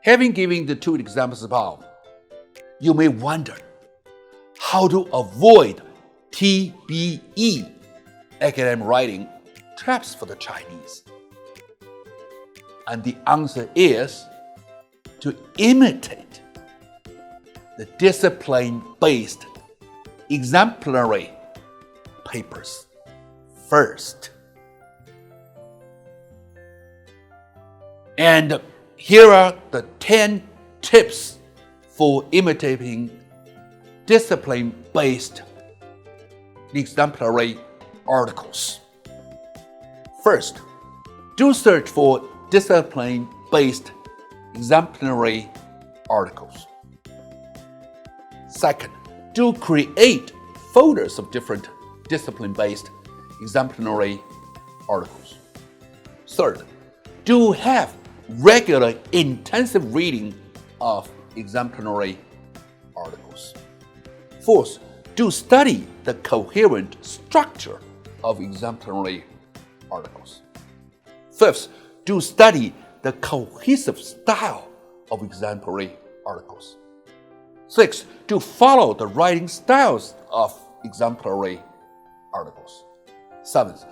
Having given the two examples above, you may wonder how to avoid TBE academic writing traps for the Chinese. And the answer is to imitate the discipline-based exemplary papers first. And here are the 10 tips for imitating discipline-based exemplary articles. First, do search for discipline-based exemplary articles. Second, do create folders of different discipline-based exemplary articles. Third, do have regular intensive reading of exemplary articles. Fourth, do study the coherent structure of exemplary articles. Fifth, do study the cohesive style of exemplary articles. Sixth, do follow the writing styles of exemplary articles. Seventh,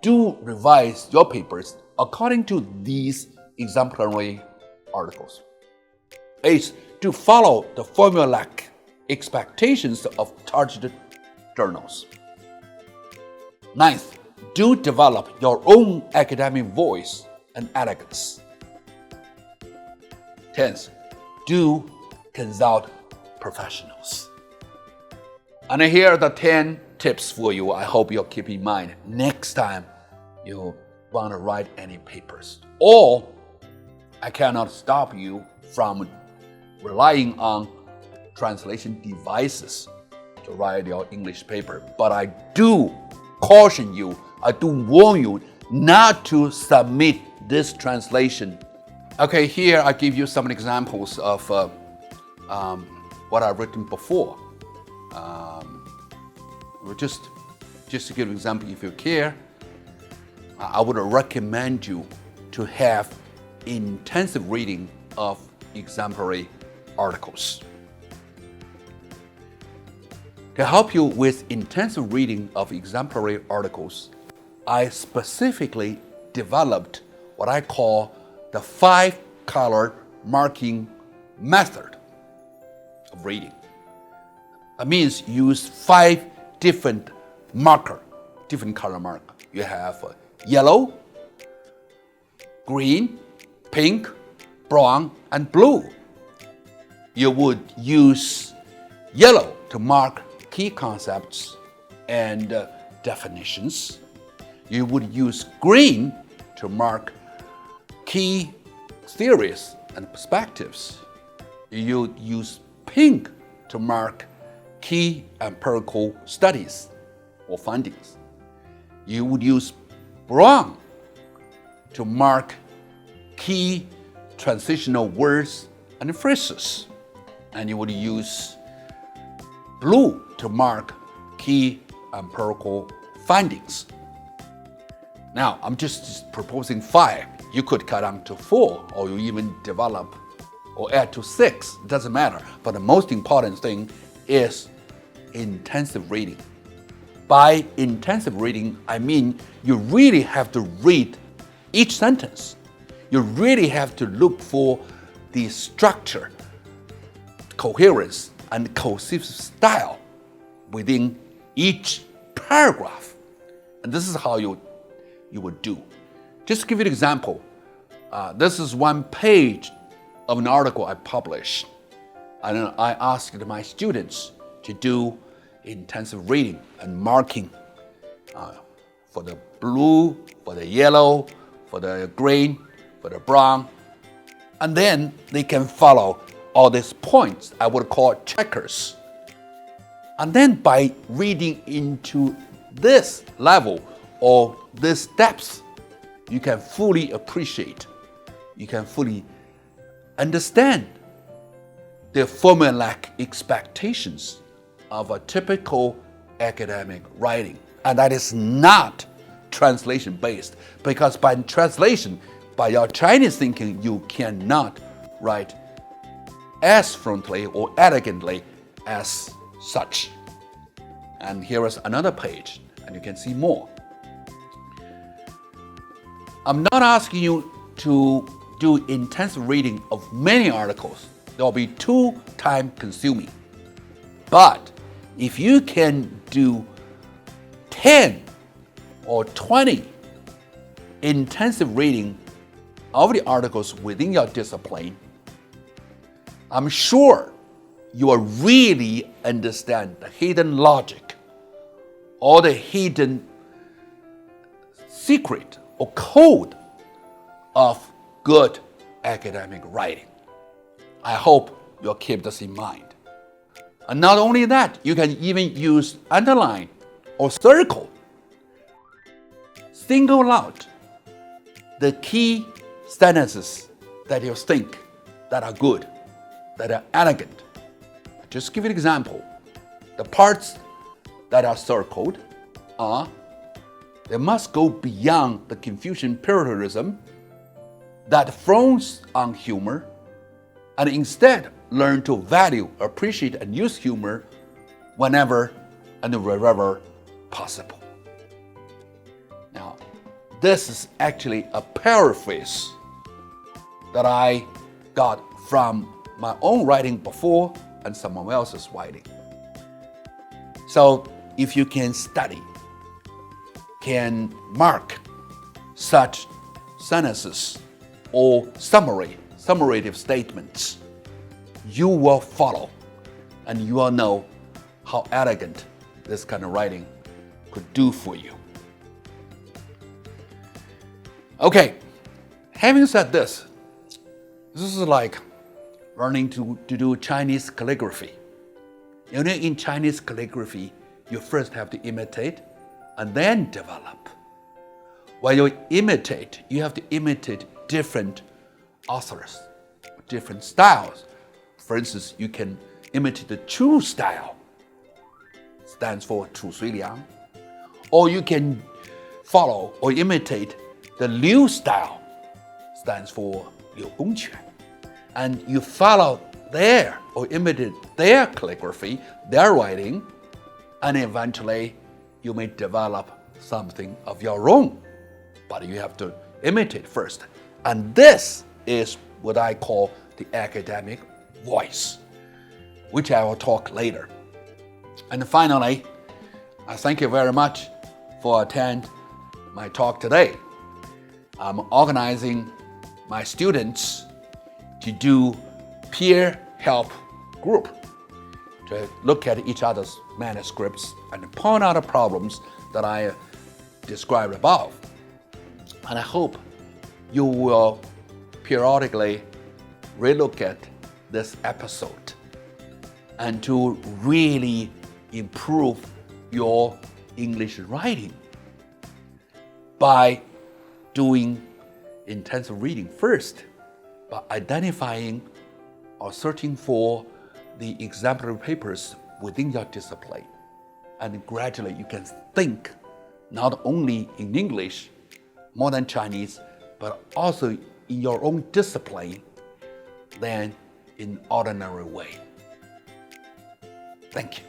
do revise your papers according to these exemplary articles. Eighth, do follow the formulaic expectations of targeted journals. Ninth, do develop your own academic voice and elegance. 10th, do consult professionals. And here are the 10 tips for you. I hope you'll keep in mind next time you want to write any papers. Or I cannot stop you from relying on translation devices to write your English paper. But I do caution you, I do warn you not to submit this translation. Okay, here I give you some examples of what I've written before. Just to give an example, if you care, I would recommend you to have intensive reading of exemplary articles. To help you with intensive reading of exemplary articles, I specifically developed what I call the 5-color marking method of reading. It means use 5 different color marker. You have yellow, green, pink, brown, and blue. You would use yellow to mark key concepts and definitions. You would use green to mark key theories and perspectives. You would use pink to mark key empirical studies or findings. You would use brown to mark key transitional words and phrases. And you would use blue to mark key empirical findings. Now, I'm just proposing 5. You could cut down to 4, or you even develop or add to 6. It doesn't matter. But the most important thing is intensive reading. By intensive reading, I mean you really have to read each sentence. You really have to look for the structure, coherence, and cohesive style within each paragraph. And this is how you would do. Just to give you an example, this is one page of an article I published. And I asked my students to do intensive reading and marking for the blue, for the yellow, for the green, for the brown. And then they can follow all these points I would call checkers. And then by reading into this level or this depth, you can fully appreciate, you can fully understand the formulaic expectations of a typical academic writing. And that is not translation based, because by translation, by your Chinese thinking, you cannot write as fluently or elegantly as such. And here is another page, and you can see more. I'm not asking you to do intensive reading of many articles. They'll be too time consuming. But if you can do 10 or 20 intensive reading of the articles within your discipline, I'm sure you will really understand the hidden logic or the hidden secret or code of good academic writing. I hope you'll keep this in mind. And not only that, you can even use underline or circle. Single out the key sentences that you think that are good, that are elegant. Just give you an example. The parts that are circled are, they must go beyond the Confucian puritanism that frowns on humor and instead learn to value, appreciate, and use humor whenever and wherever possible. Now, this is actually a paraphrase that I got from my own writing before and someone else's writing. So if you can study, can mark such sentences or summative statements, you will follow and you will know how elegant this kind of writing could do for you. Okay, having said this, this is like learning to do Chinese calligraphy. You know, in Chinese calligraphy, you first have to imitate and then develop. While you imitate, you have to imitate different authors, different styles. For instance, you can imitate the Chu style, stands for Chu Sui Liang, or you can follow or imitate the Liu style, stands for Liu Gongquan, and you follow their or imitate their calligraphy, their writing, and eventually you may develop something of your own. But you have to imitate first. And this is what I call the academic voice, which I will talk later. And finally, I thank you very much for attending my talk today. I'm organizing my students to do peer help group to look at each other's manuscripts and point out the problems that I described above. And I hope you will periodically relook at this episode and to really improve your English writing by doing intensive reading first, by identifying or searching for the exemplary papers within your discipline. And gradually you can think not only in English, more than Chinese, but also in your own discipline than in ordinary way. Thank you.